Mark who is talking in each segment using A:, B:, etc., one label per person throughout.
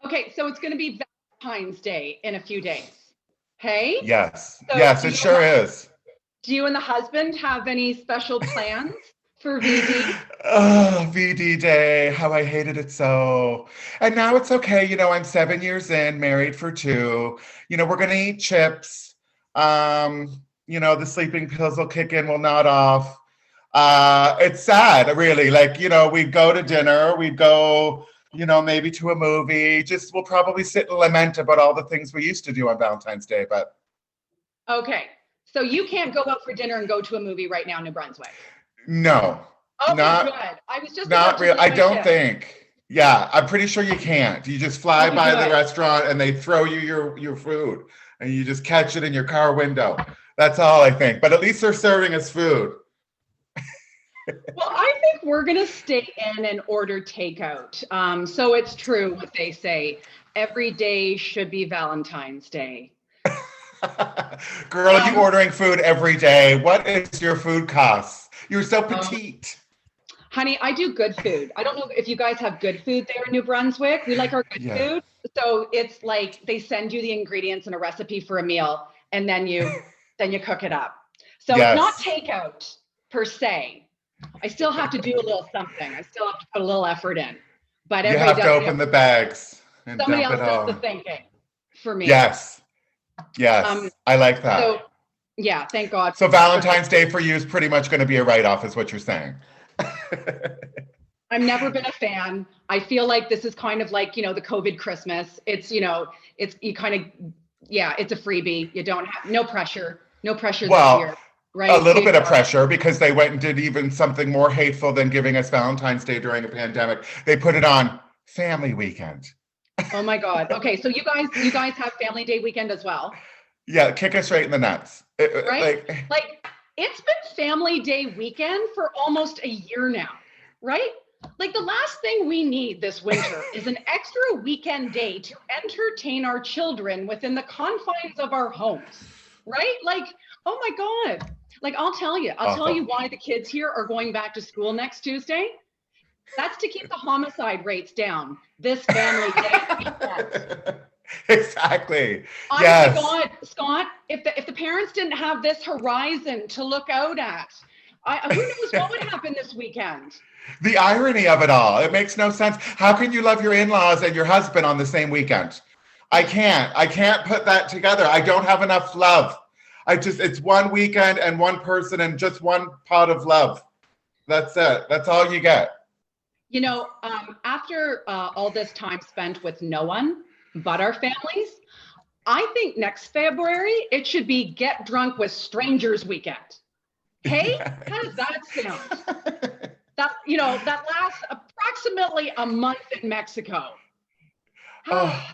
A: Okay, so it's going to be Valentine's Day in a few days. Hey?
B: Yes.
A: So
B: Yes, it sure is.
A: do you and the husband have any special plans for VD?
B: Oh, VD Day, how I hated it so. And now it's okay. I'm 7 years in, married for two. We're gonna eat chips. The sleeping pills will kick in, will nod off. It's sad, really. Like, we'd go to dinner, we'd go, maybe to a movie. Just we'll probably sit and lament about all the things we used to do on Valentine's Day, but
A: Okay, so you can't go out for dinner and go to a movie right now in New Brunswick.
B: no.
A: Okay, good.
B: Not
A: I was just about
B: Not
A: to
B: real.
A: lose
B: I
A: my
B: don't
A: shit.
B: think. Yeah, I'm pretty sure you can't. You just fly
A: Okay,
B: by the
A: good.
B: restaurant and they throw you your food and you just catch it in your car window. That's all I think. But at least they're serving us food.
A: Well, I think we're going to stay in and order takeout. So it's true what they say. Every day should be Valentine's Day.
B: Girl, are you
A: Um,
B: ordering food every day? What is your food costs? You're so
A: um,
B: petite.
A: Honey, I do good food. I don't know if you guys have good food there in New Brunswick. We like our good
B: Yeah.
A: food. So it's like they send you the ingredients and a recipe for a meal, and then you cook it up. So it's not
B: Yes.
A: takeout per se. I still have to do a little something. I still have to put a little effort in. But
B: You
A: everybody
B: have to
A: does
B: open the bags and
A: somebody
B: dump
A: else
B: it
A: does the
B: all.
A: thinking for me.
B: Yes. Yes.
A: Um,
B: I like
A: so
B: that.
A: yeah, thank God
B: So
A: for that.
B: Valentine's Day for you is pretty much going to be a write-off, is what you're saying.
A: I've never been a fan. I feel like this is kind of like, the COVID Christmas. It's you kind of, yeah, it's a freebie. You don't have no pressure this
B: Well,
A: year,
B: a
A: right?
B: little
A: You
B: bit of
A: enjoy.
B: pressure because they went and did even something more hateful than giving us Valentine's Day during a pandemic. They put it on family weekend.
A: Oh my God. Okay, so you guys have Family Day weekend as well,
B: Yeah, kick us right in the nuts.
A: right?
B: Like,
A: Like it's been Family Day weekend for almost a year now, right? Like the last thing we need this winter is an extra weekend day to entertain our children within the confines of our homes, right? Like, oh my God. Like I'll tell you
B: awful.
A: why the kids here are going back to school next Tuesday. That's to keep the homicide rates down this Family Day weekend.
B: Exactly.
A: Honest to
B: Yes.
A: God, Scott, if the parents didn't have this horizon to look out at, who knows what would happen this weekend?
B: The irony of it all. It makes no sense. How can you love your in-laws and your husband on the same weekend? I can't. I can't put that together. I don't have enough love. It's one weekend and one person and just one pot of love. That's it. That's all you get.
A: After all this time spent with no one but our families, I think next February it should be Get Drunk with Strangers weekend. Hey, how does that sound? That lasts approximately a month in Mexico. Oh,
B: Oh,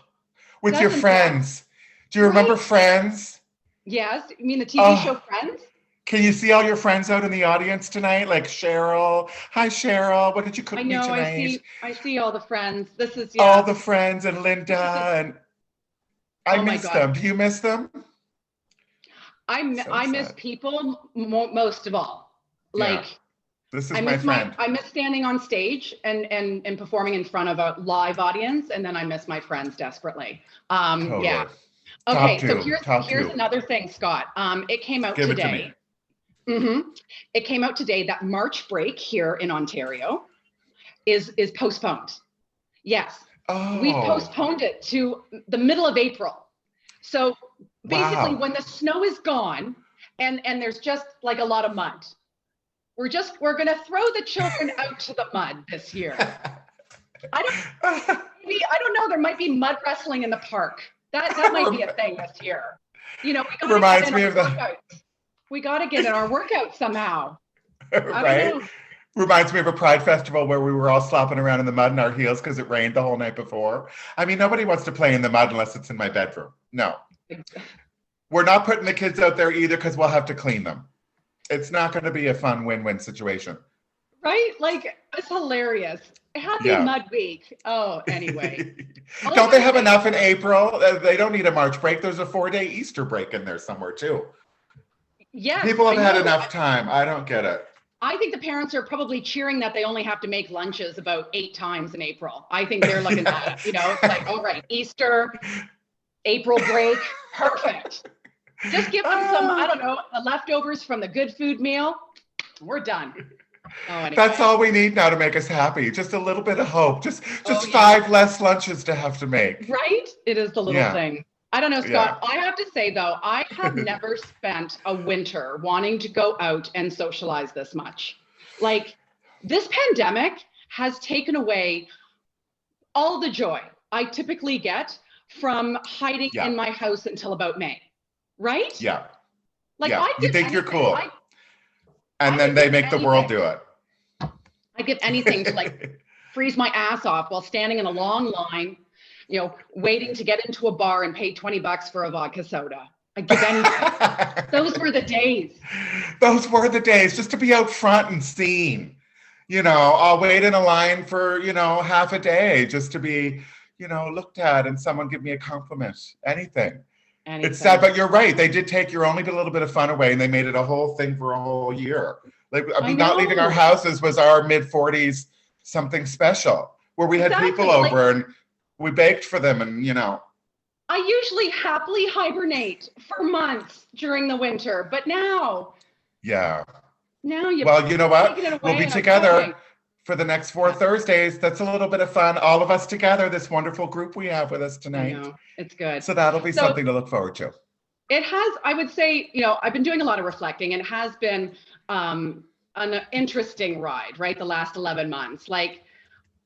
B: with your
A: that's intense,
B: friends. Do you remember
A: right?
B: Friends?
A: Yes, you mean the TV show
B: Oh,
A: Friends?
B: can you see all your friends out in the audience tonight? Like Cheryl. Hi, Cheryl. What did you
A: I
B: cook me
A: know, I
B: tonight?
A: see, I see all the friends. This is,
B: All
A: yeah,
B: the friends and
A: this is a,
B: Linda and I
A: oh my
B: miss
A: God.
B: them. Do you miss them? So
A: I miss
B: sad.
A: people most of all.
B: Yeah,
A: Like,
B: this is
A: I
B: my
A: miss my
B: friend.
A: I miss standing on stage and performing in front of a live audience, and then I miss my friends desperately. Yeah.
B: Totally. Top
A: Okay, so
B: two. Top
A: here's
B: two.
A: another thing, Scott. It came out
B: Give it to me.
A: today. hmm It came out today that March break here in Ontario is postponed. Yes, we've
B: Oh,
A: postponed it to the middle of April. So basically,
B: wow.
A: when the snow is gone and there's just like a lot of mud, we're gonna throw the children out to the mud this year. I don't maybe I don't know. There might be mud wrestling in the park. That might be a thing this year. We got to get
B: Reminds
A: in
B: me
A: our
B: of the
A: workouts. We got to get in our workouts somehow. I don't
B: right.
A: know.
B: Reminds me of a Pride festival where we were all slopping around in the mud in our heels because it rained the whole night before. I mean, nobody wants to play in the mud unless it's in my bedroom. No, we're not putting the kids out there either because we'll have to clean them. It's not going to be a fun win-win situation.
A: Right? Like it's hilarious. Happy
B: Yeah.
A: Mud Week. Oh, anyway. All I
B: Don't they
A: gotta
B: have
A: say,
B: enough in April? They don't need a March break. There's a 4-day Easter break in there somewhere too.
A: yes,
B: People
A: I
B: have had
A: know.
B: enough time. I don't get it.
A: I think the parents are probably cheering that they only have to make lunches about 8 times in April. I think they're looking at it, it's like, all right, Easter, April break, perfect. Just give them some, I don't know, the leftovers from the good food meal. We're done. Oh, anyway.
B: That's all we need now to make us happy. Just a little bit of hope. Just 5 less lunches to have to make.
A: Right? It is the little thing. I don't know, Scott. I have to say, though, I have never spent a winter wanting to go out and socialize this much. Like, this pandemic has taken away all the joy I typically get from hiding in my house until about May. Right?
B: Yeah.
A: Like,
B: you think you're cool. And then they make the world do it.
A: I'd give anything to like freeze my ass off while standing in a long line, waiting to get into a bar and pay $20 for a vodka soda. I'd give anything. Those were the days.
B: Those were the days, just to be out front and seen. I'll wait in a line for, half a day just to be, looked at and someone give me a compliment. Anything. It's sad, but you're right. They did take your only little bit of fun away, and they made it a whole thing for a whole year. Like, not leaving our houses was our mid-40s something special, where we had people over and we baked for them, and
A: I usually happily hibernate for months during the winter, but now.
B: Yeah.
A: Now you.
B: Well, you know what? We'll be together for the next 4 Thursdays. That's a little bit of fun. All of us together, this wonderful group we have with us tonight.
A: I know. It's good.
B: So that'll be something to look forward to.
A: It has, I would say, I've been doing a lot of reflecting, and it has been an interesting ride, right? The last 11 months. Like,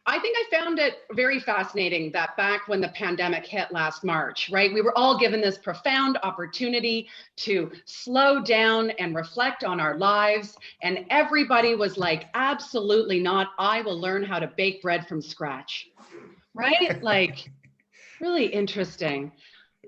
A: I think I found it very fascinating that back when the pandemic hit last March, right? We were all given this profound opportunity to slow down and reflect on our lives. And everybody was like, absolutely not. I will learn how to bake bread from scratch, right? Like, really interesting.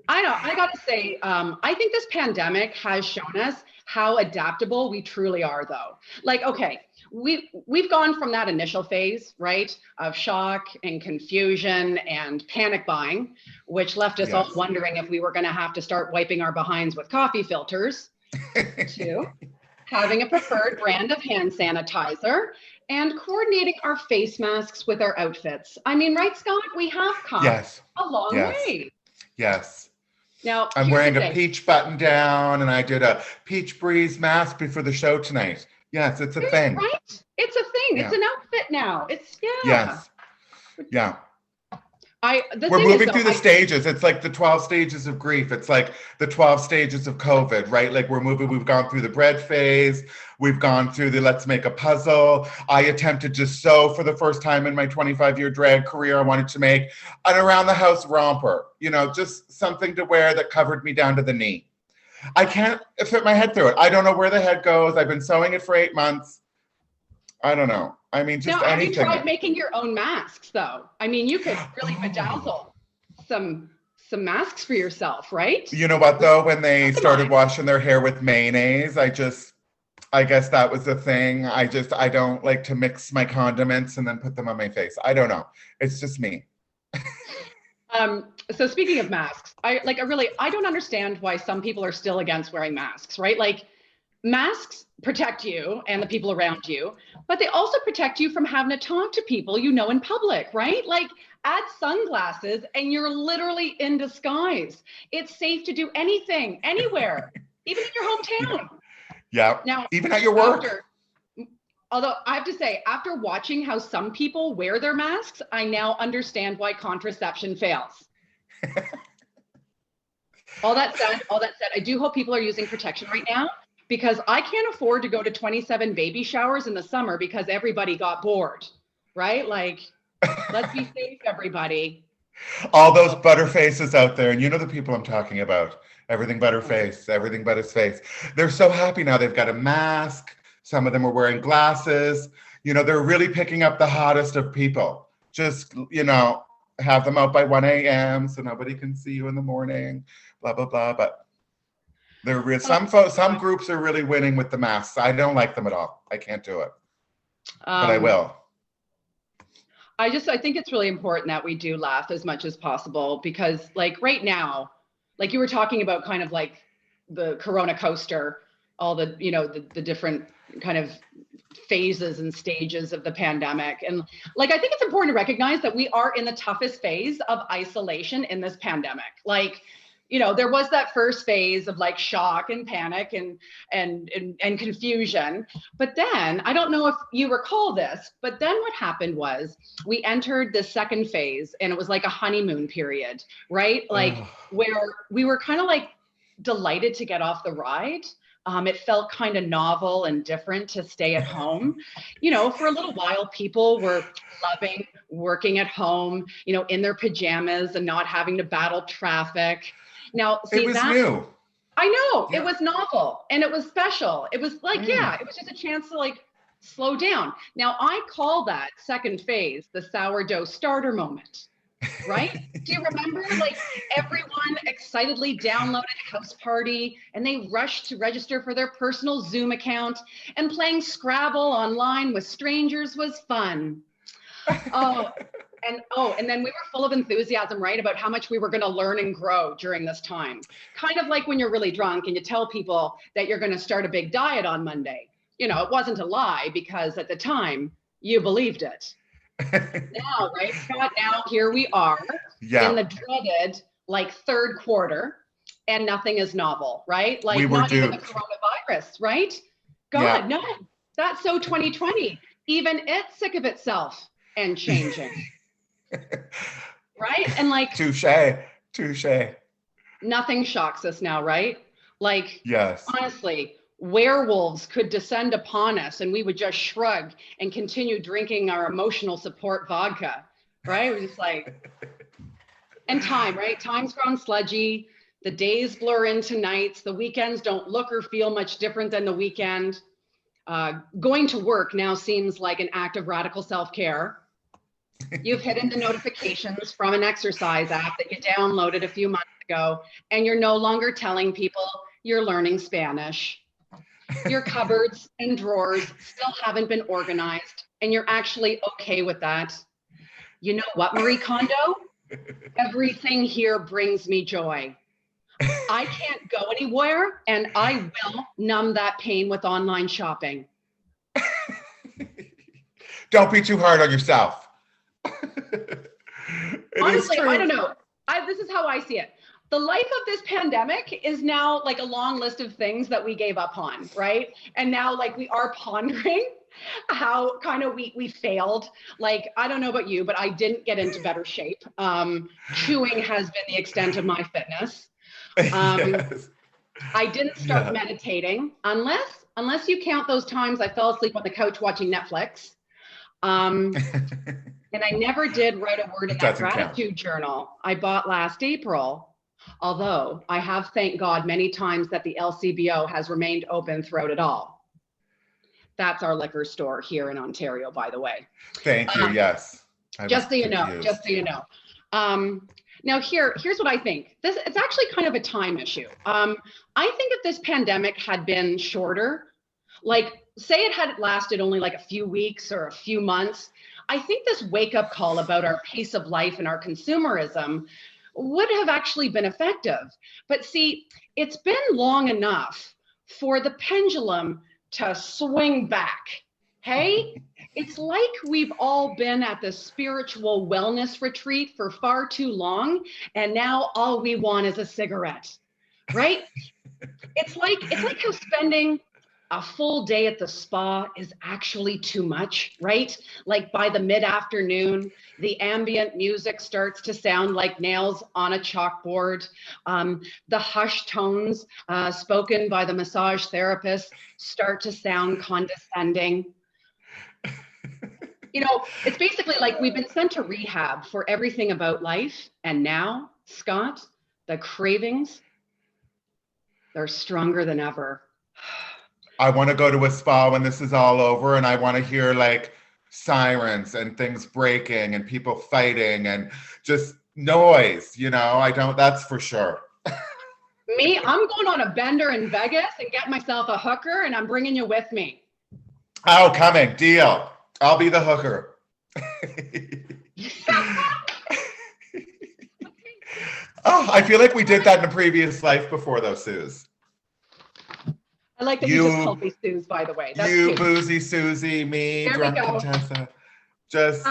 A: I got to say, I think this pandemic has shown us how adaptable we truly are, though. Like, okay, we've gone from that initial phase, right, of shock and confusion and panic buying, which left us all wondering if we were going to have to start wiping our behinds with coffee filters, to having a preferred brand of hand sanitizer and coordinating our face masks with our outfits. I mean, right, Scott? We have come a long way.
B: Yes.
A: Now,
B: I'm wearing a peach button down, and I did a peach breeze mask before the show tonight. Yes, it's a thing.
A: Right? It's a thing. Yeah. It's an outfit now. It's
B: Yes. Yeah.
A: We're
B: moving through the stages. It's like the 12 stages of grief. It's like the 12 stages of COVID, right? Like we've gone through the bread phase. We've gone through the let's make a puzzle. I attempted to sew for the first time in my 25-year drag career. I wanted to make an around the house romper, just something to wear that covered me down to the knee. I can't fit my head through it. I don't know where the head goes. I've been sewing it for 8 months. I don't know. I mean, just anything.
A: Have you tried making your own masks, though? I mean, you could really bedazzle some masks for yourself, right?
B: You know what, though? When they started washing their hair with mayonnaise, I guess that was the thing. I don't like to mix my condiments and then put them on my face. I don't know. It's just me.
A: So speaking of masks, I don't understand why some people are still against wearing masks, right? Like, masks protect you and the people around you, but they also protect you from having to talk to people in public, right? Like, add sunglasses and you're literally in disguise. It's safe to do anything, anywhere, even in your hometown.
B: Yeah. Now, even at your work.
A: Although I have to say, after watching how some people wear their masks, I now understand why contraception fails. All that said, I do hope people are using protection right now, because I can't afford to go to 27 baby showers in the summer because everybody got bored, right? Like, let's be safe, everybody.
B: All those butterfaces out there, and you know the people I'm talking about. Everything but her face, everything but his face. They're so happy now. They've got a mask. Some of them are wearing glasses. They're really picking up the hottest of people. Just, have them out by 1 a.m. so nobody can see you in the morning, blah, blah, blah. But they're real. Some groups are really winning with the masks. I don't like them at all. I can't do it, but I will.
A: I think it's really important that we do laugh as much as possible, because like right now, like you were talking about kind of like the Corona coaster, all the, you know, the different kind of phases and stages of the pandemic. And like, I think it's important to recognize that we are in the toughest phase of isolation in this pandemic. Like, you know, there was that first phase of like shock and panic and confusion. But then, I don't know if you recall this, but then what happened was we entered the second phase, and it was like a honeymoon period, right? Like where we were kind of like delighted to get off the ride. It felt kind of novel and different to stay at home. You know, for a little while, people were loving working at home, you know, in their pajamas and not having to battle traffic. Now, see,
B: It was
A: that
B: new.
A: I know
B: Yeah.
A: it was novel and it was special. It was like, yeah, it was just a chance to like slow down. Now, I call that second phase the sourdough starter moment. Right? Do you remember like everyone excitedly downloaded House Party and they rushed to register for their personal Zoom account, and playing Scrabble online with strangers was fun. And then we were full of enthusiasm, right? About how much we were going to learn and grow during this time. Kind of like when you're really drunk and you tell people that you're going to start a big diet on Monday. You know, it wasn't a lie because at the time you believed it. Now, right, Scott, now here we are in the dreaded like third quarter, and nothing is novel, right? Like not even the coronavirus, right? God, no, that's so 2020. Even it's sick of itself and changing. Right? And like
B: touche.
A: Nothing shocks us now, right? Like,
B: yes.
A: Honestly, werewolves could descend upon us and we would just shrug and continue drinking our emotional support vodka, right? We're just like, and time, right? Time's grown sludgy. The days blur into nights. The weekends don't look or feel much different than the weekend. Going to work now seems like an act of radical self-care. You've hidden the notifications from an exercise app that you downloaded a few months ago, and you're no longer telling people you're learning Spanish. Your cupboards and drawers still haven't been organized, and you're actually okay with that. You know what, Marie Kondo? Everything here brings me joy. I can't go anywhere, and I will numb that pain with online shopping.
B: Don't be too hard on yourself.
A: Honestly, I don't know. This is how I see it. The life of this pandemic is now like a long list of things that we gave up on, right? And now like we are pondering how kind of we failed. Like, I don't know about you, but I didn't get into better shape. Chewing has been the extent of my fitness. Yes. I didn't start meditating unless you count those times I fell asleep on the couch watching Netflix. And I never did write a word in that gratitude journal I bought last April. Although I have thanked God many times that the LCBO has remained open throughout it all. That's our liquor store here in Ontario, by the way.
B: Thank you, yes.
A: Just so you know. Now here's what I think. It's actually kind of a time issue. I think if this pandemic had been shorter, like say it had lasted only like a few weeks or a few months, I think this wake-up call about our pace of life and our consumerism would have actually been effective. But see, it's been long enough for the pendulum to swing back. Hey, it's like we've all been at the spiritual wellness retreat for far too long, and now all we want is a cigarette, right? It's like how spending a full day at the spa is actually too much, right? Like by the mid-afternoon, the ambient music starts to sound like nails on a chalkboard. The hushed tones spoken by the massage therapist start to sound condescending. You know, it's basically like we've been sent to rehab for everything about life. And now, Scott, the cravings, they're stronger than ever.
B: I want to go to a spa when this is all over, and I want to hear like sirens and things breaking and people fighting and just noise, you know, that's for sure.
A: Me, I'm going on a bender in Vegas and get myself a hooker, and I'm bringing you with me.
B: Oh, coming, deal. I'll be the hooker. Oh, I feel like we did that in a previous life before though, Suze.
A: I like that you just called me Suze, by the way. That's
B: you
A: cute.
B: boozy Susie, me,
A: There
B: drunk
A: we go.
B: Contessa. Just,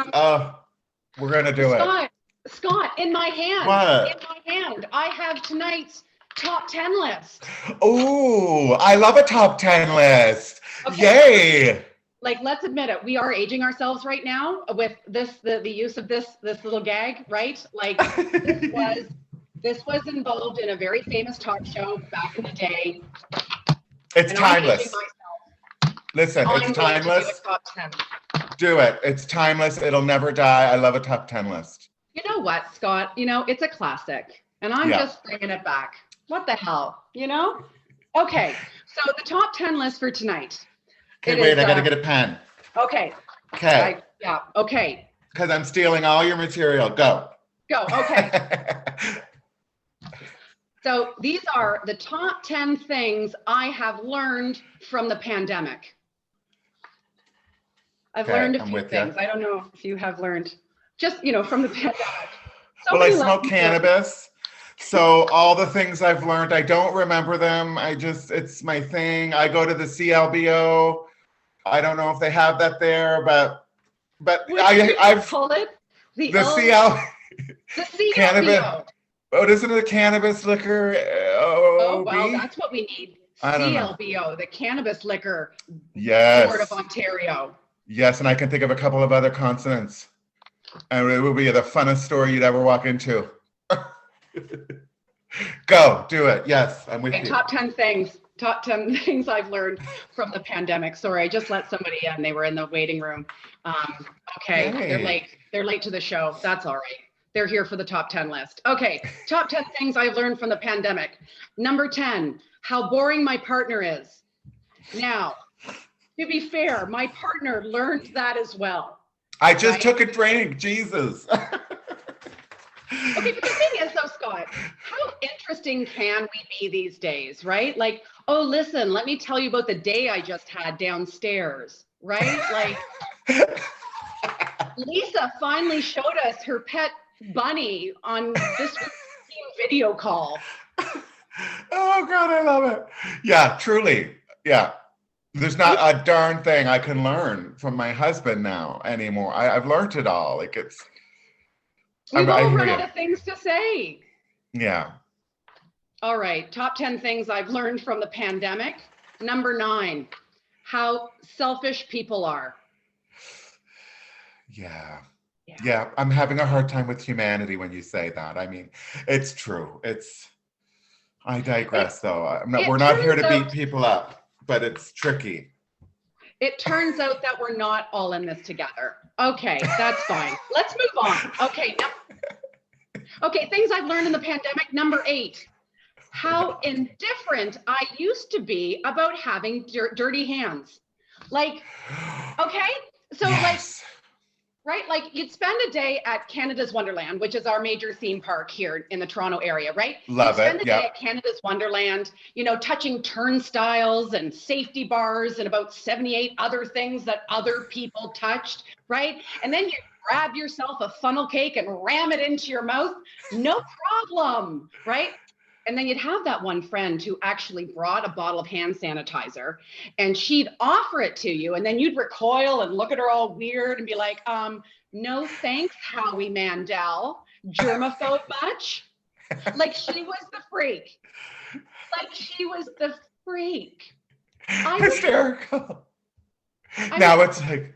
B: we're gonna do it.
A: Scott, in my hand.
B: What?
A: In my hand, I have tonight's top 10 list.
B: Oh, I love a top 10 list. Okay. Yay.
A: Like, let's admit it, we are aging ourselves right now with this, the use of this little gag, right? Like, this was involved in a very famous talk show back in the day.
B: It's timeless. Listen, it's timeless.
A: Do a top 10.
B: Do it. It's timeless. It'll never die. I love a top 10 list.
A: You know what, Scott? You know, it's a classic, and I'm just bringing it back. What the hell, you know? Okay, so the top 10 list for tonight.
B: Okay, wait, I gotta get a pen.
A: Okay.
B: Okay.
A: Yeah, okay.
B: Because I'm stealing all your material. Go.
A: Go, okay. So these are the top 10 things I have learned from the pandemic. I've learned a few things. I don't know if you have learned just, you know, from the pandemic.
B: Well, I smoke cannabis. So all the things I've learned, I don't remember them. It's my thing. I go to the CLBO. I don't know if they have that there, but I've
A: call it the
B: CL
A: the CLBO.
B: Cannabis. Oh, isn't it a cannabis liquor?
A: Oh, well, that's what we need. CLBO, the Cannabis Liquor Board of Ontario.
B: Yes, and I can think of a couple of other consonants. And it will be the funnest store you'd ever walk into. Go, do it. Yes, I'm with you.
A: Top 10 things. Top 10 things I've learned from the pandemic. Sorry, I just let somebody in. They were in the waiting room. Okay, hey. They're late to the show. That's all right. They're here for the top 10 list. Okay, top 10 things I've learned from the pandemic. Number 10, how boring my partner is. Now, to be fair, my partner learned that as well.
B: I just took a drink, Jesus.
A: Okay, but the thing is though, Scott, how interesting can we be these days, right? Like, oh, listen, let me tell you about the day I just had downstairs, right? Like, Lisa finally showed us her pet bunny on this video call.
B: Oh God, I love it. Yeah, truly. Yeah. There's not a darn thing I can learn from my husband now anymore. I've learned it all. Like
A: we've all run out of things to say.
B: Yeah.
A: All right. Top 10 things I've learned from the pandemic. Number 9, how selfish people are.
B: Yeah. I'm having a hard time with humanity when you say that. I mean, it's true. I digress though. We're not here to beat people up, but it's tricky.
A: It turns out that we're not all in this together. Okay, that's fine. Let's move on. Okay, things I've learned in the pandemic. Number 8, how indifferent I used to be about having dirty hands. Like, okay, so yes. Right? Like you'd spend a day at Canada's Wonderland, which is our major theme park here in the Toronto area, right?
B: Love it.
A: Spend a day at Canada's Wonderland, you know, touching turnstiles and safety bars and about 78 other things that other people touched, right? And then you grab yourself a funnel cake and ram it into your mouth. No problem, right? And then you'd have that one friend who actually brought a bottle of hand sanitizer and she'd offer it to you. And then you'd recoil and look at her all weird and be like, no, thanks, Howie Mandel. Germaphobe much? Like she was the freak.
B: Hysterical. Now it's like,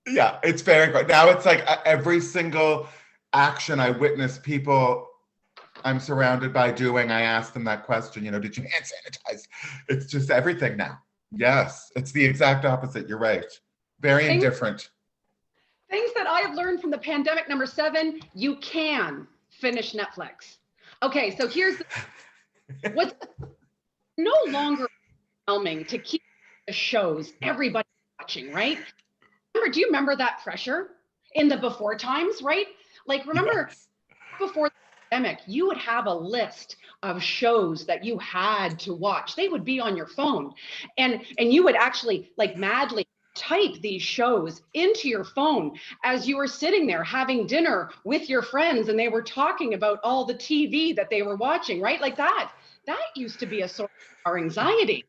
B: yeah, it's very good. Now it's like every single action I witness people I'm surrounded by doing, I ask them that question, you know, did you hand sanitize? It's just everything now. Yes, it's the exact opposite. You're right. Very indifferent.
A: Things that I have learned from the pandemic. Number 7, you can finish Netflix. Okay, so here's what's no longer overwhelming to keep the shows everybody watching, right? Do you remember that pressure in the before times, right? Like, remember before pandemic, you would have a list of shows that you had to watch. They would be on your phone, and you would actually like madly type these shows into your phone as you were sitting there having dinner with your friends and they were talking about all the TV that they were watching, right? Like that used to be a source of our anxiety.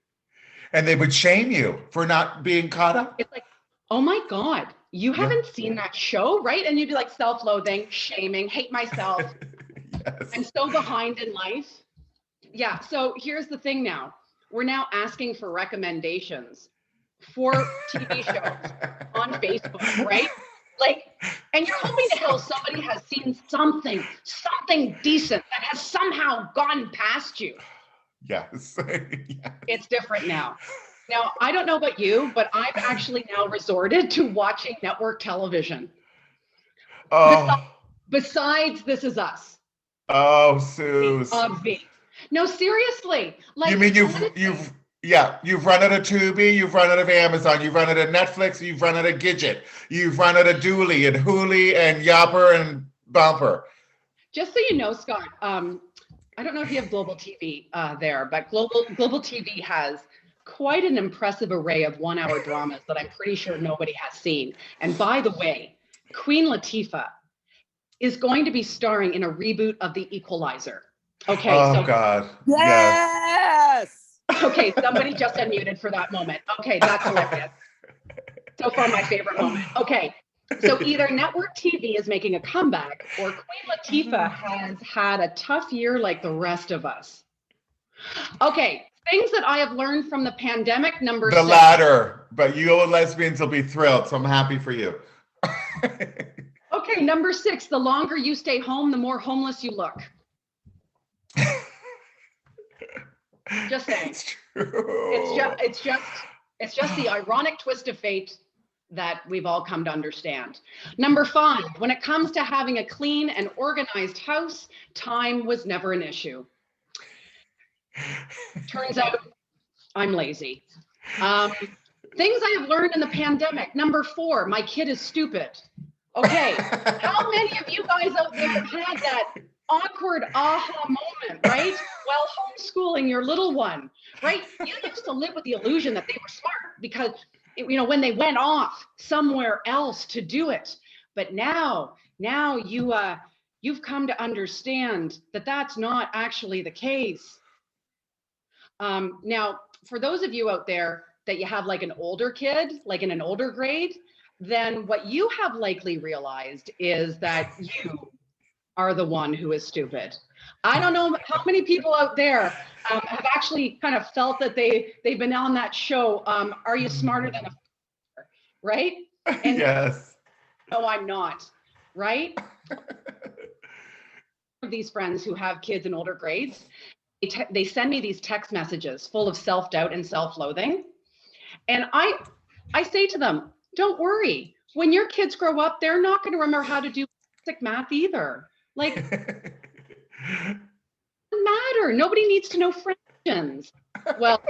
B: And they would shame you for not being caught up.
A: It's like, oh my God, you
B: Yeah.
A: haven't seen that show, right? And you'd be like self-loathing, shaming, hate myself.
B: Yes.
A: I'm so behind in life. Yeah. So here's the thing now. We're now asking for recommendations for TV shows on Facebook, right? Like, and you're hoping to hell somebody has seen something decent that has somehow gone past you.
B: Yes. Yes.
A: It's different now. Now, I don't know about you, but I've actually now resorted to watching network television.
B: Oh,
A: Besides This Is Us.
B: oh, Suze.
A: No, seriously. Like,
B: You mean you've run out of Tubi, you've run out of Amazon, you've run out of Netflix, you've run out of Gidget, you've run out of Dooley and Hooli and Yopper and Bumper.
A: Just so you know, Scott, I don't know if you have Global TV there, but Global TV has quite an impressive array of 1-hour dramas that I'm pretty sure nobody has seen. And by the way, Queen Latifah is going to be starring in a reboot of The Equalizer. Okay.
B: Oh, God.
C: Yes.
A: Okay, somebody just unmuted for that moment. Okay, that's hilarious. So far, my favorite moment. Okay, so either network TV is making a comeback or Queen Latifah has had a tough year like the rest of us. Okay, things that I have learned from the pandemic, number 6.
B: The latter, but you lesbians will be thrilled, so I'm happy for you.
A: Okay, number 6, the longer you stay home, the more homeless you look. Just saying.
B: It's true.
A: It's just the ironic twist of fate that we've all come to understand. Number 5, when it comes to having a clean and organized house, time was never an issue. Turns out I'm lazy. Things I have learned in the pandemic. Number 4, my kid is stupid. Okay, how many of you guys out there have had that awkward aha moment, right? While homeschooling your little one, right? You used to live with the illusion that they were smart because, when they went off somewhere else to do it. But now you've come to understand that that's not actually the case. Now, for those of you out there that you have like an older kid, like in an older grade, then what you have likely realized is that you are the one who is stupid. I don't know how many people out there have actually kind of felt that they've been on that show. Are you smarter than a father? Right? And
B: yes.
A: no, I'm not. Right? These friends who have kids in older grades, they send me these text messages full of self-doubt and self-loathing. And I say to them, don't worry. When your kids grow up, they're not going to remember how to do basic math either. Like, it doesn't matter. Nobody needs to know fractions. Well,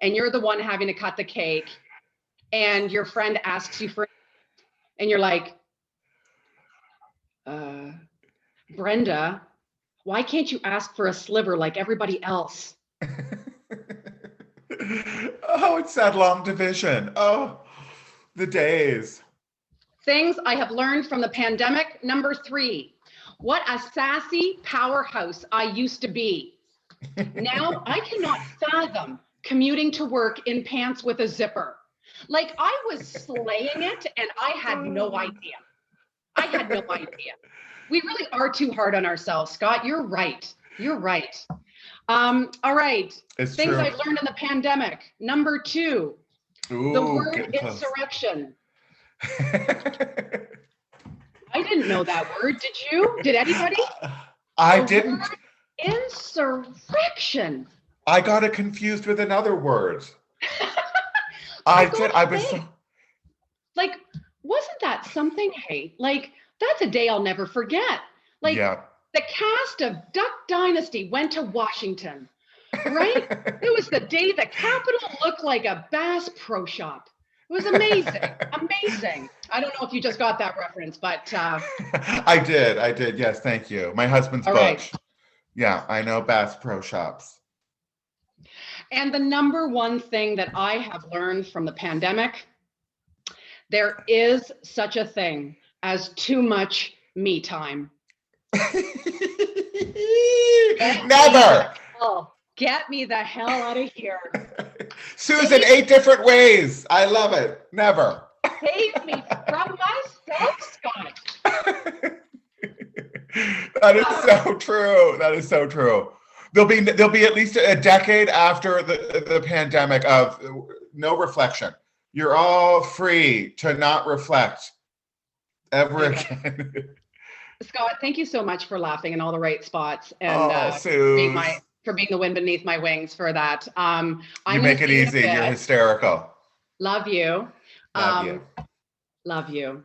A: and you're the one having to cut the cake, and your friend asks you for, and you're like, Brenda, why can't you ask for a sliver like everybody else?
B: Oh, it's that long division. Oh, the days.
A: Things I have learned from the pandemic. Number 3, what a sassy powerhouse I used to be. Now I cannot fathom commuting to work in pants with a zipper. Like, I was slaying it and I had no idea. I had no idea. We really are too hard on ourselves, Scott. You're right. You're right. All right.
B: It's
A: Things
B: true.
A: I've learned in the pandemic. Number 2,
B: Ooh,
A: the word
B: getting close.
A: insurrection. I didn't know that word. Did you? Did anybody?
B: I
A: The
B: didn't.
A: word insurrection.
B: I got it confused with another word. I did. I was so.
A: Like, wasn't that something? Hey, like, that's a day I'll never forget. Like,
B: Yeah.
A: the cast of Duck Dynasty went to Washington, right? It was the day the Capitol looked like a Bass Pro Shop. It was amazing. Amazing. I don't know if you just got that reference, but
B: I did. Yes, thank you. My husband's
A: all
B: Butch.
A: right.
B: Yeah, I know Bass Pro Shops.
A: And the number one thing that I have learned from the pandemic, there is such a thing as too much me time.
B: Never.
A: Get me the hell out of here.
B: Susan, 8 different ways. I love it. Never.
A: Save me from myself, Scott.
B: That is so true. That is so true. There'll be at least a decade after the pandemic of no reflection. You're all free to not reflect ever again.
A: Scott, thank you so much for laughing in all the right spots and for being the wind beneath my wings for that.
B: You make it easy. You're hysterical.
A: Love you.
B: Love you.
A: Love you.